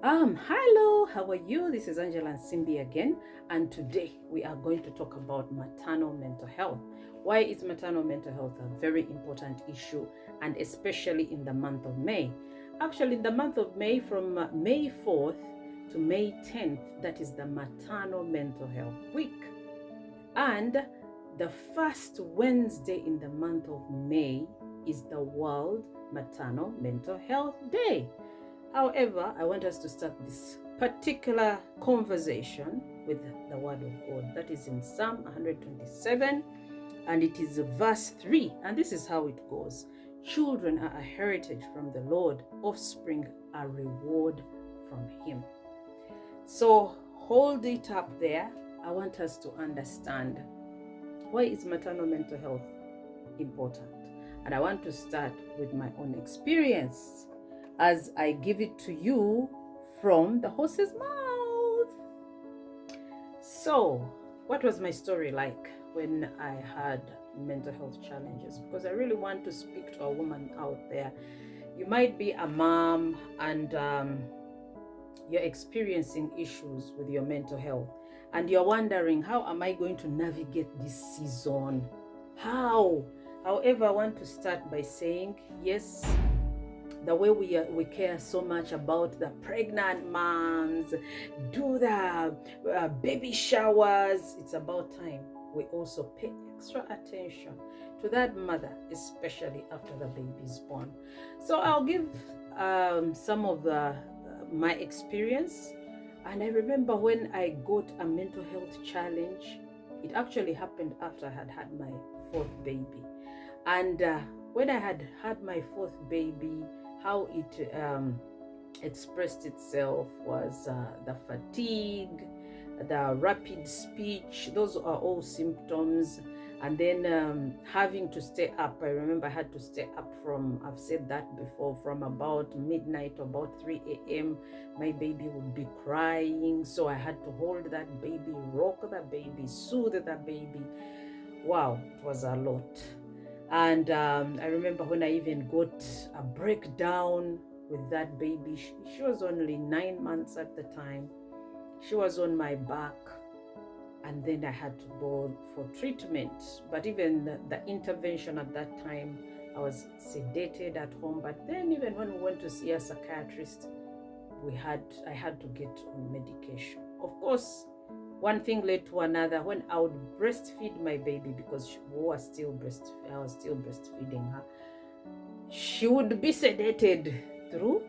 Hello, how are you? This is Angela and Simbi again, and today we are going to talk about maternal mental health. Why is maternal mental health a very important issue, and especially in the month of May? Actually, in the month of May, from May 4th to May 10th, that is the Maternal Mental Health Week. And the first Wednesday in the month of May is the World Maternal Mental Health Day. However, I want us to start this particular conversation with the Word of God. That is in Psalm 127, and it is verse 3. And this is how it goes: Children are a heritage from the Lord, offspring a reward from Him. So hold it up there. I want us to understand, why is maternal mental health important? And I want to start with my own experience as I give it to you from the horse's mouth. So, what was my story like when I had mental health challenges? Because I really want to speak to a woman out there. You might be a mom and you're experiencing issues with your mental health, and you're wondering, how am I going to navigate this season? How? However, I want to start by saying, yes, the way we care so much about the pregnant moms, do the baby showers, it's about time we also pay extra attention to that mother, especially after the baby is born. So I'll give some of my experience. And I remember when I got a mental health challenge, it actually happened after I had had my fourth baby. And when I had had my fourth baby, how it expressed itself was the fatigue, the rapid speech. Those are all symptoms. And then having to stay up. I remember I had to stay up from, I've said that before, from about midnight to about 3 a.m. My baby would be crying. So I had to hold that baby, rock the baby, soothe the baby. Wow, it was a lot. And I remember when I even got a breakdown with that baby. She was only 9 months at the time. She was on my back, and then I had to go for treatment. But even the intervention at that time, I was sedated at home. But then even when we went to see a psychiatrist, I had to get on medication. Of course, one thing led to another. When I would breastfeed my baby, because I was still breastfeeding her, she would be sedated through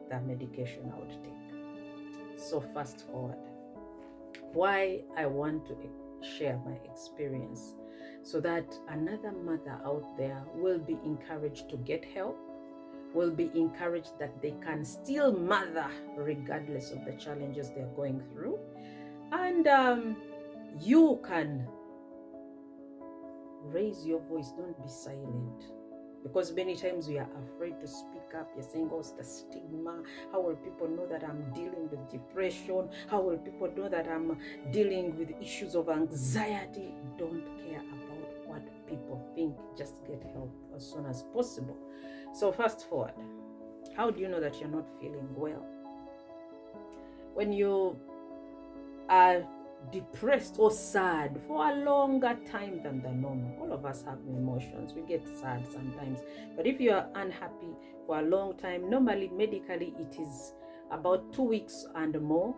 the medication I would take. So fast forward, why I want to share my experience, so that another mother out there will be encouraged to get help, will be encouraged that they can still mother regardless of the challenges they're going through. And you can raise your voice. Don't be silent. Because many times we are afraid to speak up. You're saying, oh, it's the stigma. How will people know that I'm dealing with depression? How will people know that I'm dealing with issues of anxiety? Don't care about what people think. Just get help as soon as possible. So fast forward. How do you know that you're not feeling well? When you are depressed or sad for a longer time than the normal. All of us have emotions. We get sad sometimes. But if you are unhappy for a long time, normally medically it is about 2 weeks and more,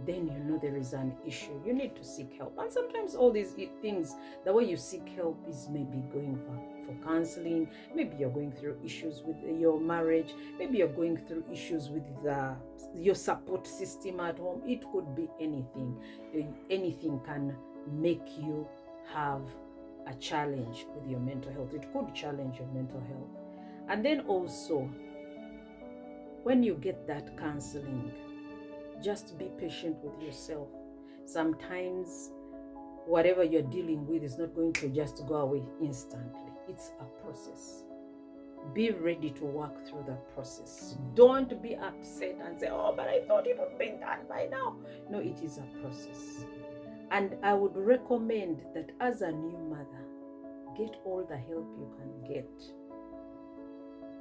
then you know there is an issue. You need to seek help. And sometimes all these things, the way you seek help is maybe going for counseling. Maybe you're going through issues with your marriage. Maybe you're going through issues with your support system at home. It could be anything. Anything can make you have a challenge with your mental health. It could challenge your mental health. And then also, when you get that counseling, just be patient with yourself. Sometimes whatever you're dealing with is not going to just go away instantly. It's a process. Be ready to walk through the process. Don't be upset and say, oh, but I thought it would be done by now. No, it is a process. And I would recommend that as a new mother, get all the help you can get.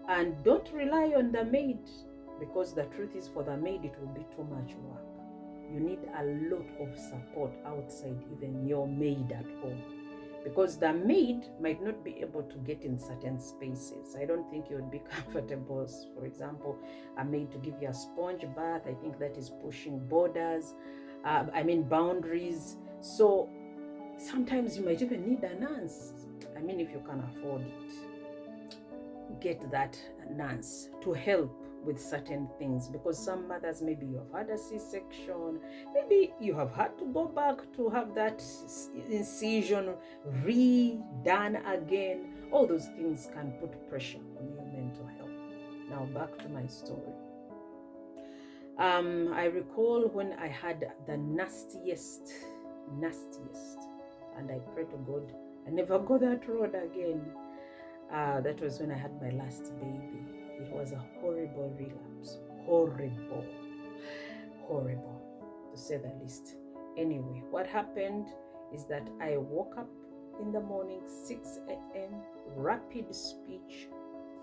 And don't rely on the maid. because the truth is, for the maid, it will be too much work. You need a lot of support outside even your maid at home, because the maid might not be able to get in certain spaces. I don't think you would be comfortable, for example, a maid to give you a sponge bath. I think that is pushing borders, boundaries. So sometimes you might even need a nurse. If you can afford it, get that nurse to help with certain things, because some mothers, maybe you have had a C-section, maybe you have had to go back to have that incision redone again. All those things can put pressure on your mental health. Now back to my story. I recall when I had the nastiest, and I pray to God I never go that road again. That was when I had my last baby. It was a horrible relapse. Horrible, to say the least. Anyway, what happened is that I woke up in the morning, 6 a.m., rapid speech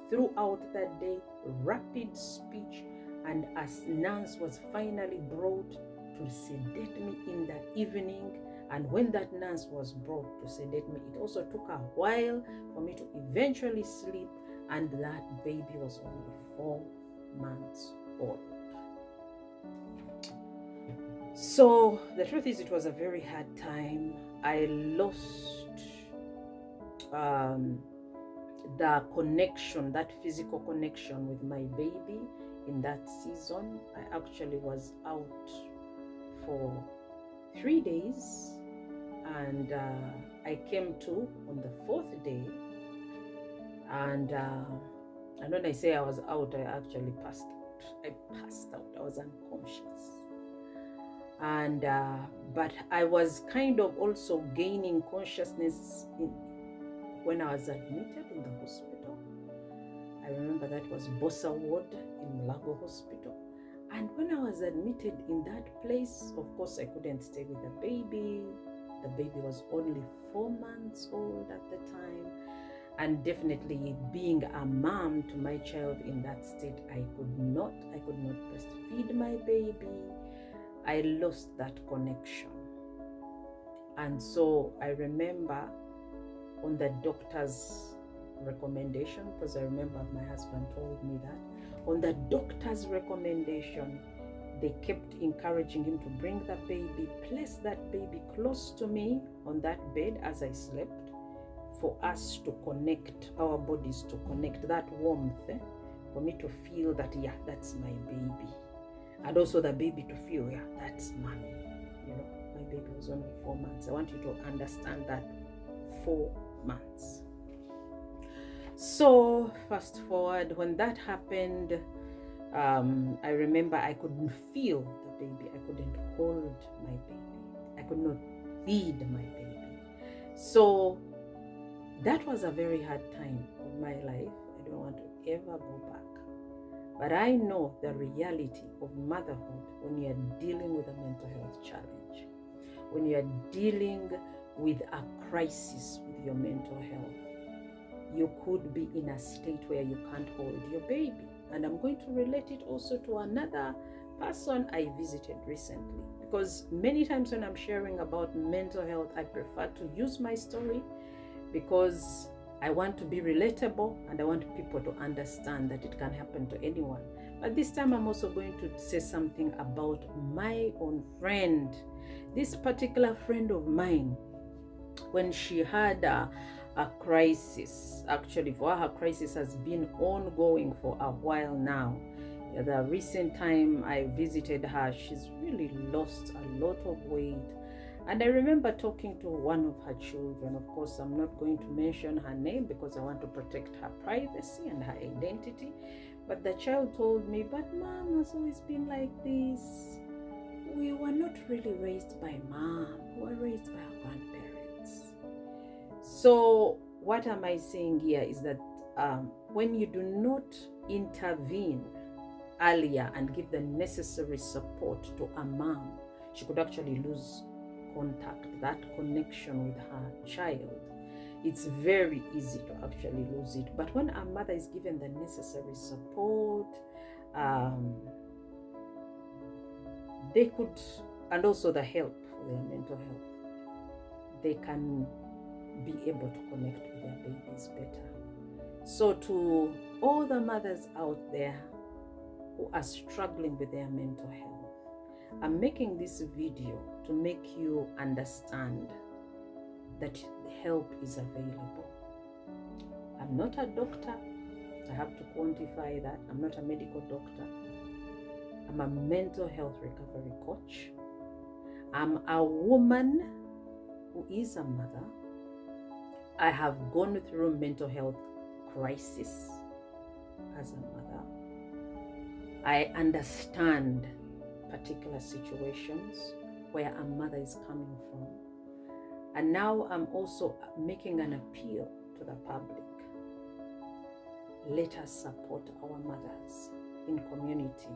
throughout that day, rapid speech, and a nurse was finally brought to sedate me in the evening. And when that nurse was brought to sedate me, it also took a while for me to eventually sleep, and that baby was only 4 months old. So the truth is, it was a very hard time. I lost the connection, that physical connection with my baby in that season. I actually was out for 3 days, and I came to on the 4th day, and when I say I was out, I actually passed out. I was unconscious, and but I was kind of also gaining consciousness when I was admitted in the hospital. I remember that was Bosa Ward in Mulago Hospital. And when I was admitted in that place, of course, I couldn't stay with the baby. The baby was only 4 months old at the time. And definitely being a mom to my child in that state, I could not breastfeed my baby. I lost that connection. And so I remember on the doctor's recommendation, because I remember my husband told me that, on the doctor's recommendation, they kept encouraging him to bring the baby, place that baby close to me on that bed as I slept, for us to connect, our bodies to connect, that warmth, for me to feel that, yeah, that's my baby. And also the baby to feel, yeah, that's mommy. My baby was only 4 months. I want you to understand that, 4 months. So fast forward, when that happened, I remember I couldn't feel the baby. I couldn't hold my baby. I could not feed my baby. So that was a very hard time of my life. I don't want to ever go back. But I know the reality of motherhood when you are dealing with a mental health challenge, when you are dealing with a crisis with your mental health. You could be in a state where you can't hold your baby. And I'm going to relate it also to another person I visited recently, because many times when I'm sharing about mental health, I prefer to use my story, because I want to be relatable and I want people to understand that it can happen to anyone. But this time I'm also going to say something about my own friend. This particular friend of mine, when she had a crisis, actually for her crisis has been ongoing for a while now. The recent time I visited her, she's really lost a lot of weight. And I remember talking to one of her children. Of course, I'm not going to mention her name because I want to protect her privacy and her identity. But the child told me, but mom has always been like this. We were not really raised by mom. We were raised by our grandparents. So what am I saying here is that when you do not intervene earlier and give the necessary support to a mom, she could actually lose contact, that connection with her child. It's very easy to actually lose it. But when a mother is given the necessary support um, they could, and also the help for their mental health, they can be able to connect with their babies better. So to all the mothers out there who are struggling with their mental health, I'm making this video to make you understand that help is available. I'm not a doctor. I have to quantify that. I'm not a medical doctor. I'm a mental health recovery coach. I'm a woman who is a mother. I have gone through mental health crisis as a mother. I understand particular situations where a mother is coming from. And now I'm also making an appeal to the public. Let us support our mothers in community.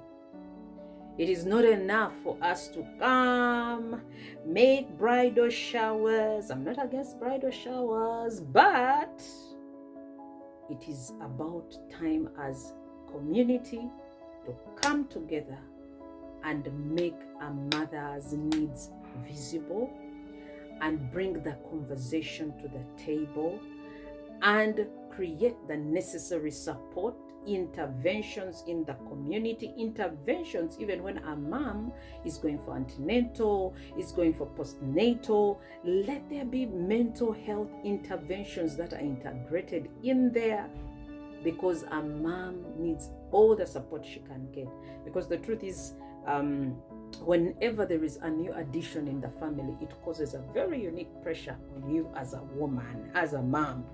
It is not enough for us to come, make bridal showers. I'm not against bridal showers, but it is about time as community to come together and make a mother's needs visible and bring the conversation to the table and create the necessary support, interventions in the community, interventions even when a mom is going for antenatal, is going for postnatal. Let there be mental health interventions that are integrated in there, because a mom needs all the support she can get. Because the truth is, whenever there is a new addition in the family, it causes a very unique pressure on you as a woman, as a mom.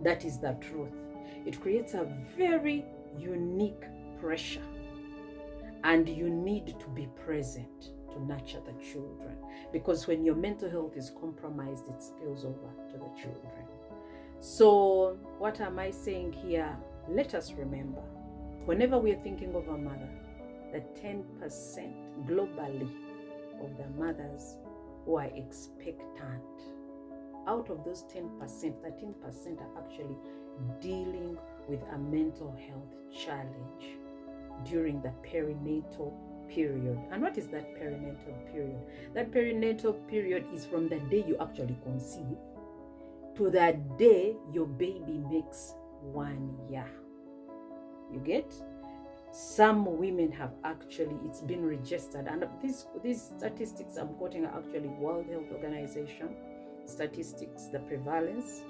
That is the truth. It creates a very unique pressure, and you need to be present to nurture the children, because when your mental health is compromised, it spills over to the children. So what am I saying here? Let us remember, whenever we are thinking of a mother, that 10% globally of the mothers who are expectant, out of those 10%, 13% are actually dealing with a mental health challenge during the perinatal period. And what is that perinatal period? That perinatal period is from the day you actually conceive to the day your baby makes 1 year. You get? Some women have actually, it's been registered, and these statistics I'm quoting are actually World Health Organization statistics, the prevalence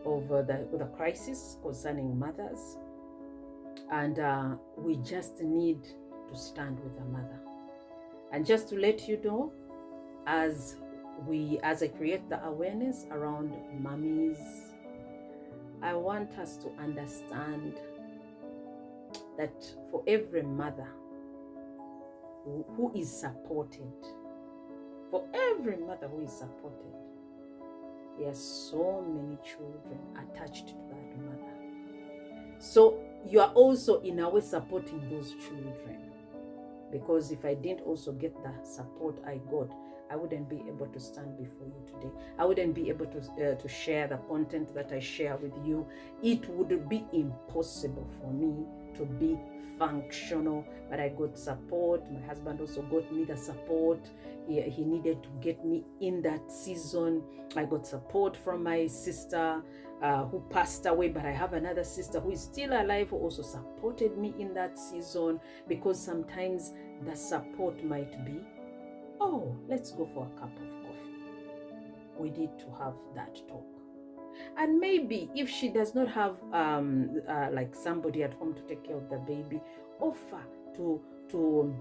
of the crisis concerning mothers. And we just need to stand with the mother. And just to let you know, as I create the awareness around mummies, I want us to understand that for every mother who is supported, there are so many children attached to that mother. So you are also in a way supporting those children, because if I didn't also get the support I got, I wouldn't be able to stand before you today. I wouldn't be able to share the content that I share with you. It would be impossible for me to be functional, but I got support. My husband also got me the support. He needed to get me in that season. I got support from my sister who passed away, but I have another sister who is still alive who also supported me in that season, because sometimes the support might be, oh, let's go for a cup of coffee. We need to have that talk. And maybe if she does not have like somebody at home to take care of the baby, offer to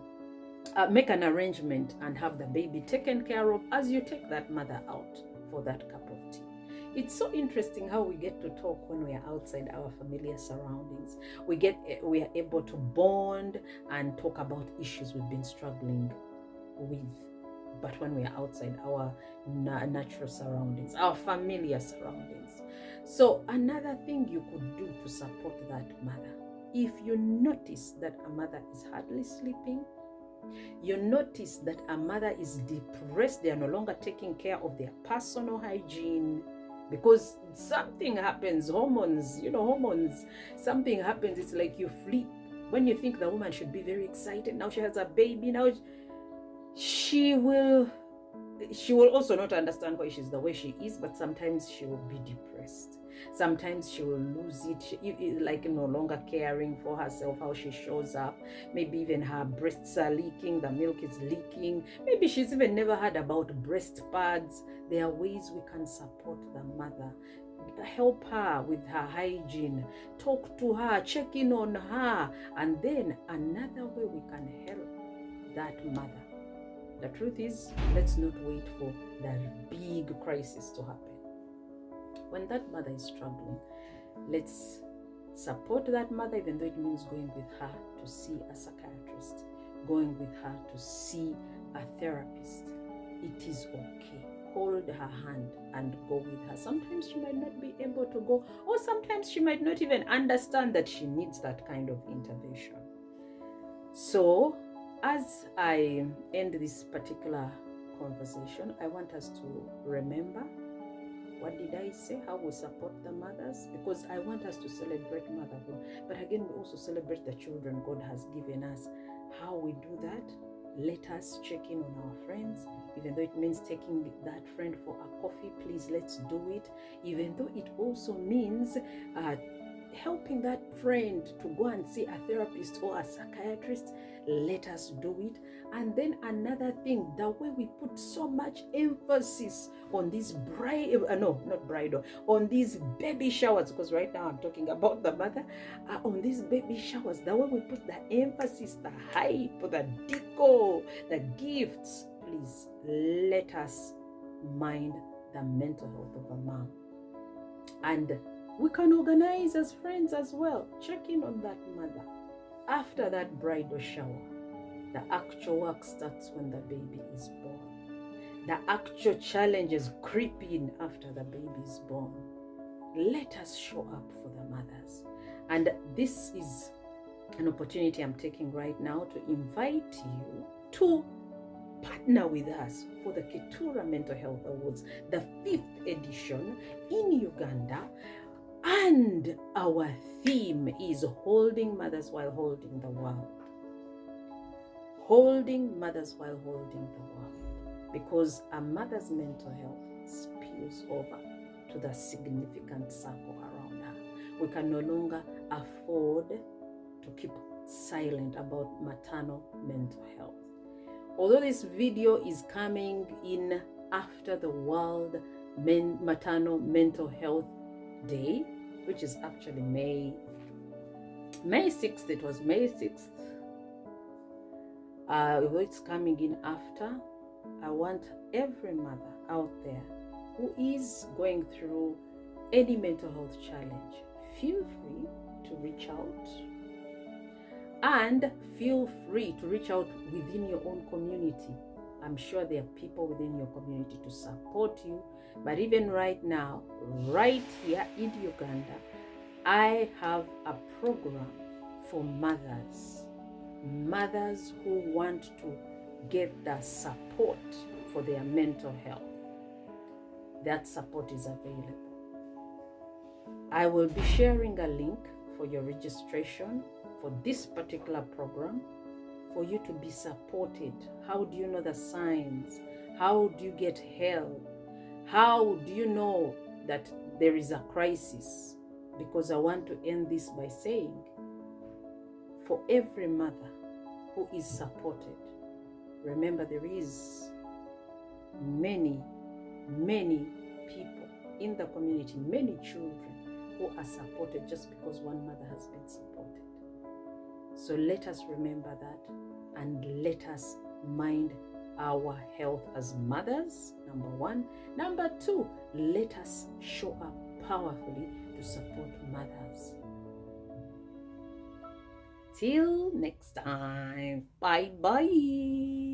make an arrangement and have the baby taken care of as you take that mother out for that cup of tea. It's so interesting how we get to talk when we are outside our familiar surroundings. We are able to bond and talk about issues we've been struggling with. But when we are outside our natural surroundings, our familiar surroundings. So another thing you could do to support that mother, if you notice that a mother is hardly sleeping, you notice that a mother is depressed, they are no longer taking care of their personal hygiene, because something happens, hormones, something happens. It's like you flip When you think the woman should be very excited, now she has a baby, now she will also not understand why she's the way she is, but sometimes she will be depressed. Sometimes she will lose it, like no longer caring for herself, how she shows up. Maybe even her breasts are leaking, the milk is leaking. Maybe she's even never heard about breast pads. There are ways we can support the mother. Help her with her hygiene, talk to her, check in on her. And then another way we can help that mother. The truth is, let's not wait for the big crisis to happen. When that mother is struggling, let's support that mother, even though it means going with her to see a psychiatrist, going with her to see a therapist. It is okay. Hold her hand and go with her. Sometimes she might not be able to go, or sometimes she might not even understand that she needs that kind of intervention. So, as I end this particular conversation, I want us to remember, what did I say? How we support the mothers? Because I want us to celebrate motherhood. But again, we also celebrate the children God has given us. How we do that? Let us check in on our friends. Even though it means taking that friend for a coffee, please let's do it. Even though it also means helping that friend to go and see a therapist or a psychiatrist, let us do it. And then another thing, the way we put so much emphasis on these on these baby showers, because right now I'm talking about the mother, on these baby showers, the way we put the emphasis, the hype, the decor, the gifts, please let us mind the mental health of a mom. And we can organize as friends as well. Check in on that mother. After that bridal shower, the actual work starts when the baby is born. The actual challenges creep in after the baby is born. Let us show up for the mothers. And this is an opportunity I'm taking right now to invite you to partner with us for the Ketura Mental Health Awards, the 5th edition in Uganda. And our theme is holding mothers while holding the world. Holding mothers while holding the world. Because a mother's mental health spills over to the significant circle around her. We can no longer afford to keep silent about maternal mental health. Although this video is coming in after the World Maternal Mental Health Day, which is actually May 6th. It was May 6th. Although it's coming in after, I want every mother out there who is going through any mental health challenge, feel free to reach out. And feel free to reach out within your own community. I'm sure there are people within your community to support you. But even right now, right here in Uganda, I have a program for mothers. Mothers who want to get the support for their mental health. That support is available. I will be sharing a link for your registration for this particular program, for you to be supported. How do you know the signs? How do you get help? How do you know that there is a crisis? Because I want to end this by saying, for every mother who is supported, remember there is many people in the community, many children who are supported just because one mother has been supported. So let us remember that, and let us mind our health as mothers, number one. Number two, let us show up powerfully to support mothers. Till next time, bye-bye.